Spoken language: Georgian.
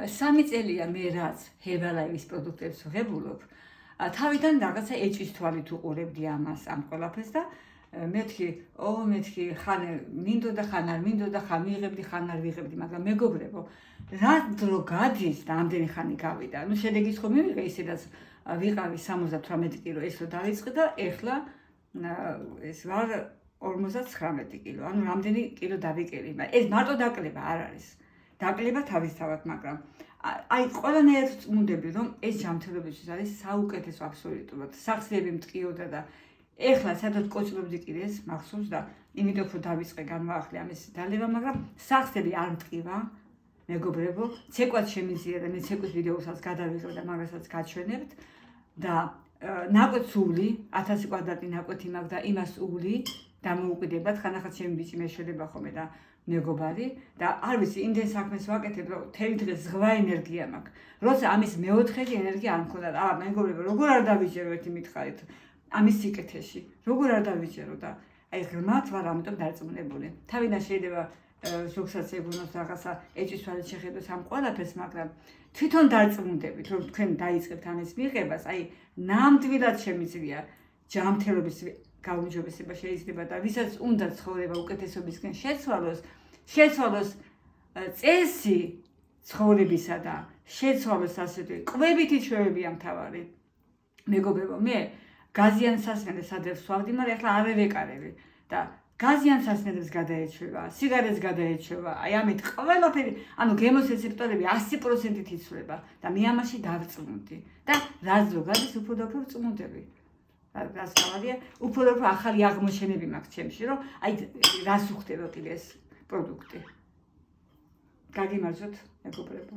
3 წელია მე რაც Herbalife-ის პროდუქტებს ვღებულობ, თავიდან რაღაცა ეჭვის თვალით უყურებდი ამას ამ ყველაფერს და მეთქი ხან მინდოდა ხან არ მინდოდა ხან ვიღებდი ხან არ ვიღებდი, მაგრამ მეგობრებო, რა დრო გადის და ამდენი ხანი გავიდა. ნუ შედეგიც ხო მივიღე ისედაც ვიყავი 78 კილო ეს რო დავიწყე და ეხლა ეს ვარ 59 კილო. ანუ რამდენი კილო დავიკელი, მაგრამ ეს მარტო დაკლება არ არის. დაკლება თავისთავად, მაგრამ აი ყველანაირად წმუნდები რომ ეს ჯანმრთელობისთვის არის საუკეთესო აბსოლუტურად. სახსრები მტკიოდა და ეხლა სადაც კოჭლობდი კიდეს მახსოვს და იმიტომ რომ დავიწყე განვაახლე ამის დალევა, მაგრამ სახსრები არ მტკივა. მეგობრებო, ცეკვაც შემიძლია და მე ცეკვის ვიდეოსაც გადავიღებ და მაგასაც გაჩვენებთ და ნაკვეთს ული 1000 კვადრატი ნაკვეთი მაქვს და იმას ული დამოუკიდებად, ხანახაც ჩემი ბიჭი მეშველება ხოლმე და მეგობარი და არ ვიცი, იმდენ საქმეს ვაკეთებ, რომ თელი დღე ზღვა ენერგია მაქვს. როცა ამის მეოთხედი ენერგია არ მქონდა. მეგობრებო, როგორ არ დავიჯერო ერთი მითხარით ამის სიკეთეში. როგორ არ დავიჯერო და აი ღრმად ვარ ამიტომ დარწმუნებული. თავიდან შეიძლება ზოგსაც ეგონოს რაღაცა ეჭვის თვალით შეხედოს ამ ყველაფერს, მაგრამ თვითონ დარწმუნდებით, რომ თქვენ დაიწყებთ ამის მიღებას, აი ნამდვილად შემიძლია ჯანმრთელობის გაუმჯობესება შეიძლება და ვისაც უნდა ცხოვრება უკეთესობისკენ შეცვალოს წესი ცხოვრებისა და შეცვალოს ასეთი კვებითი ჩვევებია მთავარი. მეგობრებო, მე გაზიან სასმელებს ადრევს ვსვავდი, მაგრამ ახლა არ ვეკარები და გაზიან სასმელებს გადაეჩვევა, სიგარეტს გადაეჩვევა. აი ამით ყველაფერი, ანუ გემოს რეცეპტორები 100%-ით იცვლება და მე ამაში დავწმუნდი და რაც რო გადის უფრო და უფრო ვწმუნდები. რას გავარია, უფრო და უფრო ახალი აღმოჩენები მაქვს ჩემში, რომ აი რას უხდება კიდე ეს პროდუქტი. გაგიმარჯოთ, მეგობრებო.